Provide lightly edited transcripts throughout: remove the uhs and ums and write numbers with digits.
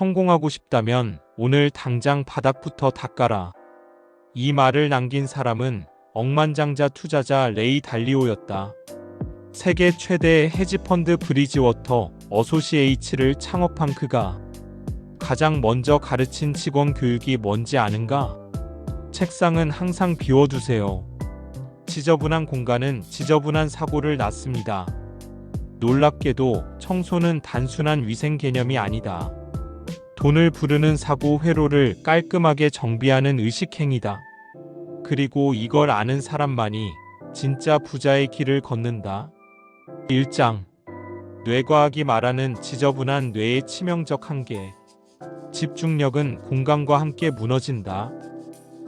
성공하고 싶다면 오늘 당장 바닥부터 닦아라. 이 말을 남긴 사람은 억만장자 투자자 레이 달리오였다. 세계 최대의 헤지펀드 브리지워터 어소시에이츠를 창업한 그가 가장 먼저 가르친 직원 교육이 뭔지 아는가? 책상은 항상 비워두세요. 지저분한 공간은 지저분한 사고를 낳습니다. 놀랍게도 청소는 단순한 위생 개념이 아니다. 돈을 부르는 사고 회로를 깔끔하게 정비하는 의식행위다. 그리고 이걸 아는 사람만이 진짜 부자의 길을 걷는다. 1장. 뇌과학이 말하는 지저분한 뇌의 치명적 한계. 집중력은 공간과 함께 무너진다.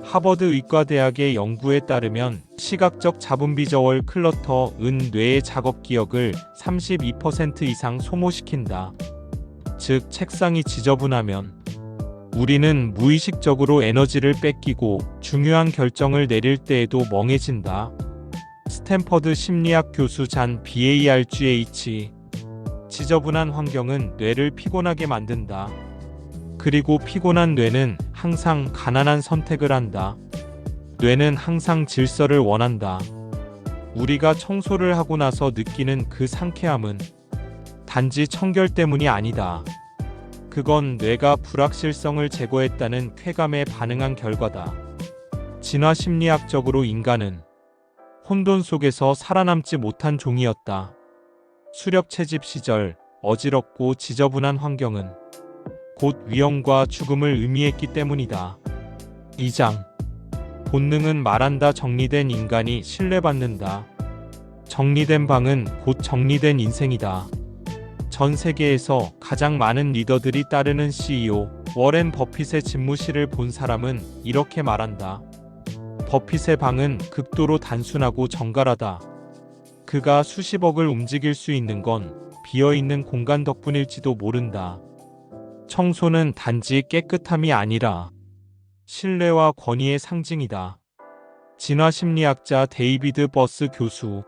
하버드 의과대학의 연구에 따르면 시각적 잡음비저월 클러터은 뇌의 작업 기억을 32% 이상 소모시킨다. 즉, 책상이 지저분하면 우리는 무의식적으로 에너지를 뺏기고 중요한 결정을 내릴 때에도 멍해진다. 스탠퍼드 심리학 교수 잔 BARGH. 지저분한 환경은 뇌를 피곤하게 만든다. 그리고 피곤한 뇌는 항상 가난한 선택을 한다. 뇌는 항상 질서를 원한다. 우리가 청소를 하고 나서 느끼는 그 상쾌함은 단지 청결 때문이 아니다. 그건 뇌가 불확실성을 제거했다는 쾌감에 반응한 결과다. 진화 심리학적으로 인간은 혼돈 속에서 살아남지 못한 종이었다. 수렵 채집 시절 어지럽고 지저분한 환경은 곧 위험과 죽음을 의미했기 때문이다. 2장. 본능은 말한다. 정리된 인간이 신뢰받는다. 정리된 방은 곧 정리된 인생이다. 전 세계에서 가장 많은 리더들이 따르는 CEO 워렌 버핏의 집무실을 본 사람은 이렇게 말한다. 버핏의 방은 극도로 단순하고 정갈하다. 그가 수십억을 움직일 수 있는 건 비어있는 공간 덕분일지도 모른다. 청소는 단지 깨끗함이 아니라 신뢰와 권위의 상징이다. 진화심리학자 데이비드 버스 교수.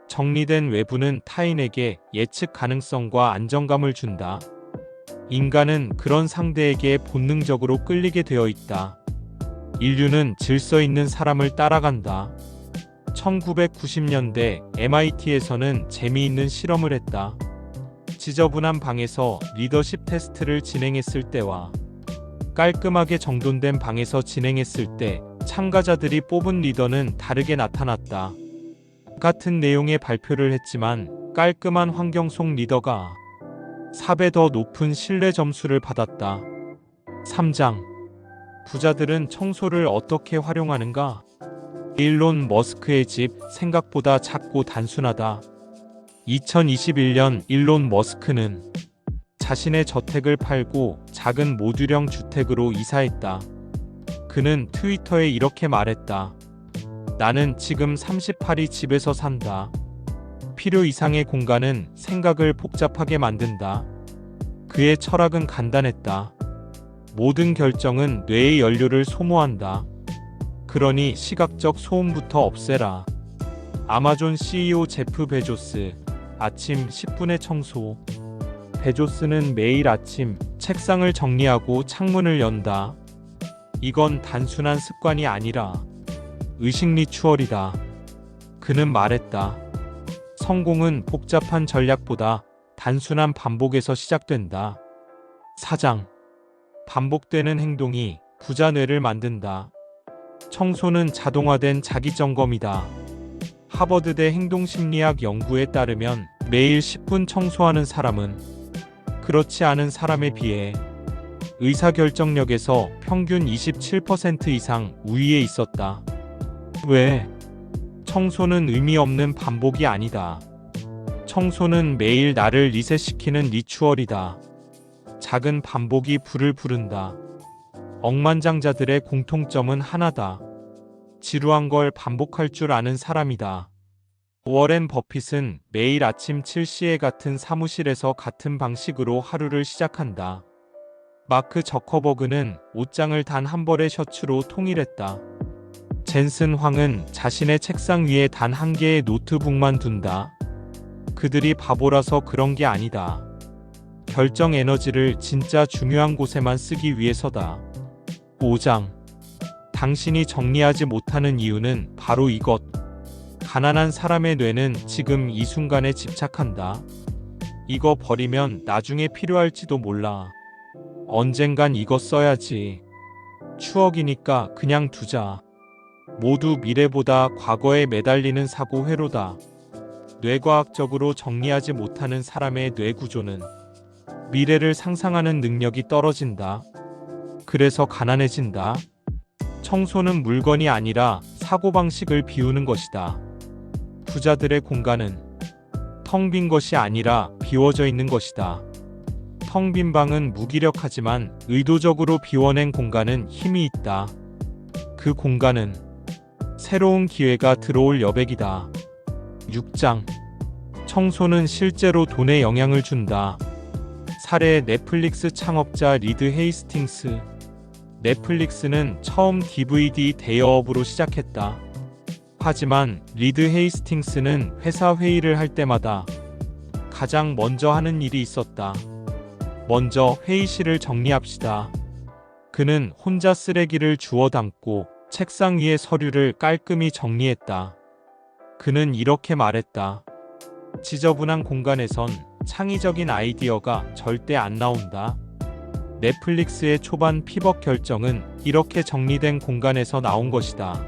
정리된 외부는 타인에게 예측 가능성과 안정감을 준다. 인간은 그런 상대에게 본능적으로 끌리게 되어 있다. 인류는 질서 있는 사람을 따라간다. 1990년대 MIT에서는 재미있는 실험을 했다. 지저분한 방에서 리더십 테스트를 진행했을 때와 깔끔하게 정돈된 방에서 진행했을 때 참가자들이 뽑은 리더는 다르게 나타났다. 같은 내용의 발표를 했지만 깔끔한 환경 속 리더가 4배 더 높은 신뢰 점수를 받았다. 3장. 부자들은 청소를 어떻게 활용하는가? 일론 머스크의 집 생각보다 작고 단순하다. 2021년 일론 머스크는 자신의 저택을 팔고 작은 모듈형 주택으로 이사했다. 그는 트위터에 이렇게 말했다. 나는 지금 38이 집에서 산다. 필요 이상의 공간은 생각을 복잡하게 만든다. 그의 철학은 간단했다. 모든 결정은 뇌의 연료를 소모한다. 그러니 시각적 소음부터 없애라. 아마존 CEO 제프 베조스. 아침 10분의 청소. 베조스는 매일 아침 책상을 정리하고 창문을 연다. 이건 단순한 습관이 아니라 의식 리추얼이다. 그는 말했다. 성공은 복잡한 전략보다 단순한 반복에서 시작된다. 4장. 반복되는 행동이 부자 뇌를 만든다. 청소는 자동화된 자기점검이다. 하버드대 행동심리학 연구에 따르면 매일 10분 청소하는 사람은 그렇지 않은 사람에 비해 의사결정력에서 평균 27% 이상 우위에 있었다. 왜? 청소는 의미 없는 반복이 아니다. 청소는 매일 나를 리셋시키는 리추얼이다. 작은 반복이 불을 부른다. 억만장자들의 공통점은 하나다. 지루한 걸 반복할 줄 아는 사람이다. 워렌 버핏은 매일 아침 7시에 같은 사무실에서 같은 방식으로 하루를 시작한다. 마크 저커버그는 옷장을 단 한 벌의 셔츠로 통일했다. 젠슨 황은 자신의 책상 위에 단 한 개의 노트북만 둔다. 그들이 바보라서 그런 게 아니다. 결정 에너지를 진짜 중요한 곳에만 쓰기 위해서다. 5장. 당신이 정리하지 못하는 이유는 바로 이것. 가난한 사람의 뇌는 지금 이 순간에 집착한다. 이거 버리면 나중에 필요할지도 몰라. 언젠간 이거 써야지. 추억이니까 그냥 두자. 모두 미래보다 과거에 매달리는 사고 회로다. 뇌과학적으로 정리하지 못하는 사람의 뇌 구조는 미래를 상상하는 능력이 떨어진다. 그래서 가난해진다. 청소는 물건이 아니라 사고방식을 비우는 것이다. 부자들의 공간은 텅 빈 것이 아니라 비워져 있는 것이다. 텅 빈 방은 무기력하지만 의도적으로 비워낸 공간은 힘이 있다. 그 공간은 새로운 기회가 들어올 여백이다. 6장. 청소는 실제로 돈에 영향을 준다. 사례 넷플릭스 창업자 리드 헤이스팅스. 넷플릭스는 처음 DVD 대여업으로 시작했다. 하지만 리드 헤이스팅스는 회사 회의를 할 때마다 가장 먼저 하는 일이 있었다. 먼저 회의실을 정리합시다. 그는 혼자 쓰레기를 주워 담고 책상 위에 서류를 깔끔히 정리했다. 그는 이렇게 말했다. 지저분한 공간에선 창의적인 아이디어가 절대 안 나온다. 넷플릭스의 초반 피벗 결정은 이렇게 정리된 공간에서 나온 것이다.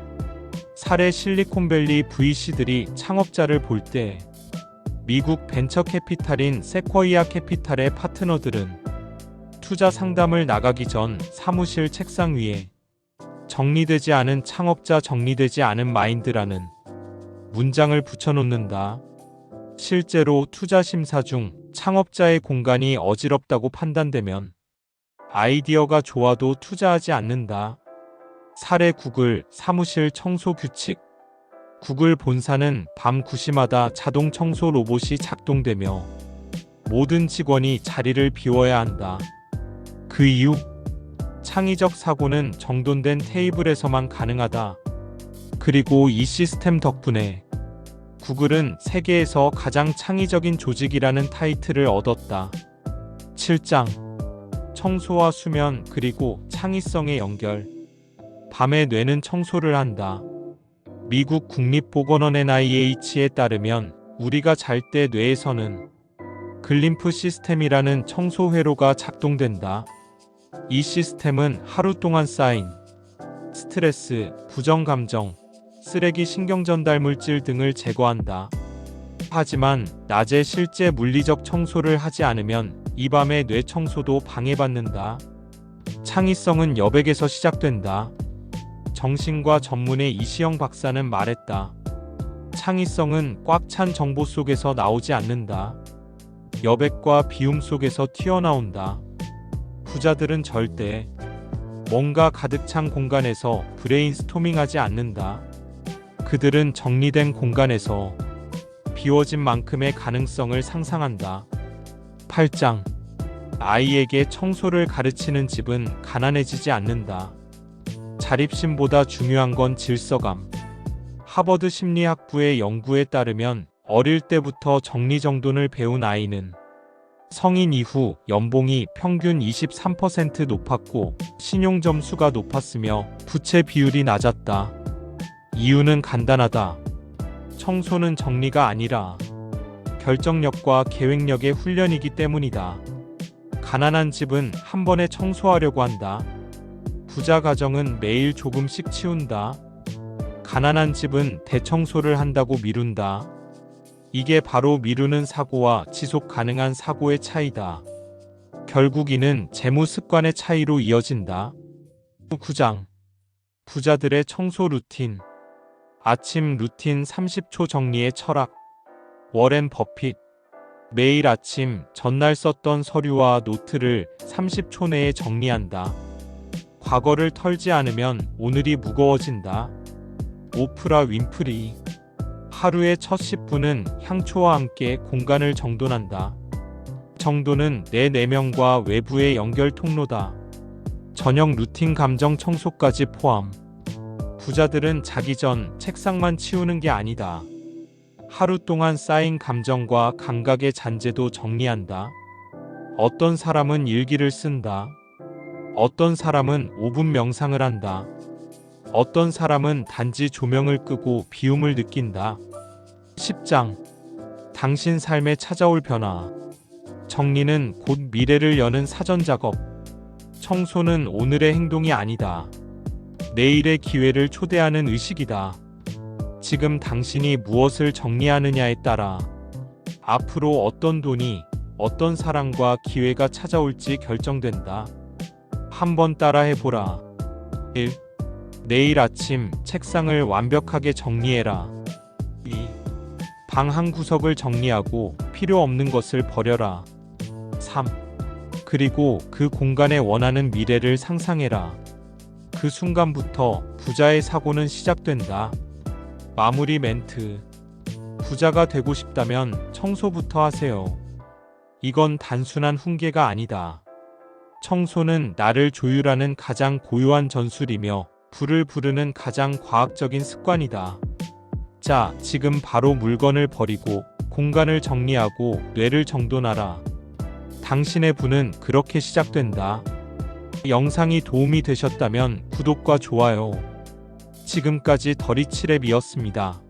사례 실리콘밸리 VC들이 창업자를 볼 때 미국 벤처 캐피탈인 세쿼이아 캐피탈의 파트너들은 투자 상담을 나가기 전 사무실 책상 위에 정리되지 않은 창업자 정리되지 않은 마인드라는 문장을 붙여놓는다. 실제로 투자 심사 중 창업자의 공간이 어지럽다고 판단되면 아이디어가 좋아도 투자하지 않는다. 사례 구글 사무실 청소 규칙. 구글 본사는 밤 9시마다 자동 청소 로봇이 작동되며 모든 직원이 자리를 비워야 한다. 그 이유? 창의적 사고는 정돈된 테이블에서만 가능하다. 그리고 이 시스템 덕분에 구글은 세계에서 가장 창의적인 조직이라는 타이틀을 얻었다. 7장. 청소와 수면 그리고 창의성의 연결. 밤에 뇌는 청소를 한다. 미국 국립보건원 NIH에 따르면 우리가 잘 때 뇌에서는 글림프 시스템이라는 청소 회로가 작동된다. 이 시스템은 하루 동안 쌓인 스트레스, 부정감정, 쓰레기 신경전달물질 등을 제거한다. 하지만 낮에 실제 물리적 청소를 하지 않으면 이 밤의 뇌 청소도 방해받는다. 창의성은 여백에서 시작된다. 정신과 전문의 이시영 박사는 말했다. 창의성은 꽉 찬 정보 속에서 나오지 않는다. 여백과 비움 속에서 튀어나온다. 부자들은 절대 뭔가 가득 찬 공간에서 브레인스토밍하지 않는다. 그들은 정리된 공간에서 비워진 만큼의 가능성을 상상한다. 8장. 아이에게 청소를 가르치는 집은 가난해지지 않는다. 자립심보다 중요한 건 질서감. 하버드 심리학부의 연구에 따르면 어릴 때부터 정리정돈을 배운 아이는 성인 이후 연봉이 평균 23% 높았고 신용 점수가 높았으며 부채 비율이 낮았다. 이유는 간단하다. 청소는 정리가 아니라 결정력과 계획력의 훈련이기 때문이다. 가난한 집은 한 번에 청소하려고 한다. 부자 가정은 매일 조금씩 치운다. 가난한 집은 대청소를 한다고 미룬다. 이게 바로 미루는 사고와 지속 가능한 사고의 차이다. 결국 이는 재무 습관의 차이로 이어진다. 9장. 부자들의 청소 루틴. 아침 루틴 30초 정리의 철학. 워렌 버핏. 매일 아침 전날 썼던 서류와 노트를 30초 내에 정리한다. 과거를 털지 않으면 오늘이 무거워진다. 오프라 윈프리. 하루의 첫 10분은 향초와 함께 공간을 정돈한다. 정돈은 내 내면과 외부의 연결 통로다. 저녁 루틴 감정 청소까지 포함. 부자들은 자기 전 책상만 치우는 게 아니다. 하루 동안 쌓인 감정과 감각의 잔재도 정리한다. 어떤 사람은 일기를 쓴다. 어떤 사람은 5분 명상을 한다. 어떤 사람은 단지 조명을 끄고 비움을 느낀다. 10장. 당신 삶에 찾아올 변화. 정리는 곧 미래를 여는 사전 작업. 청소는 오늘의 행동이 아니다. 내일의 기회를 초대하는 의식이다. 지금 당신이 무엇을 정리하느냐에 따라 앞으로 어떤 돈이, 어떤 사랑과 기회가 찾아올지 결정된다. 한번 따라해 보라. 1. 내일 아침 책상을 완벽하게 정리해라. 2. 방 한 구석을 정리하고 필요 없는 것을 버려라. 3. 그리고 그 공간에 원하는 미래를 상상해라. 그 순간부터 부자의 사고는 시작된다. 마무리 멘트. 부자가 되고 싶다면 청소부터 하세요. 이건 단순한 훈계가 아니다. 청소는 나를 조율하는 가장 고요한 전술이며 불을 부르는 가장 과학적인 습관이다. 자, 지금 바로 물건을 버리고 공간을 정리하고 뇌를 정돈하라. 당신의 부는 그렇게 시작된다. 영상이 도움이 되셨다면 구독과 좋아요. 지금까지 더리치랩이었습니다.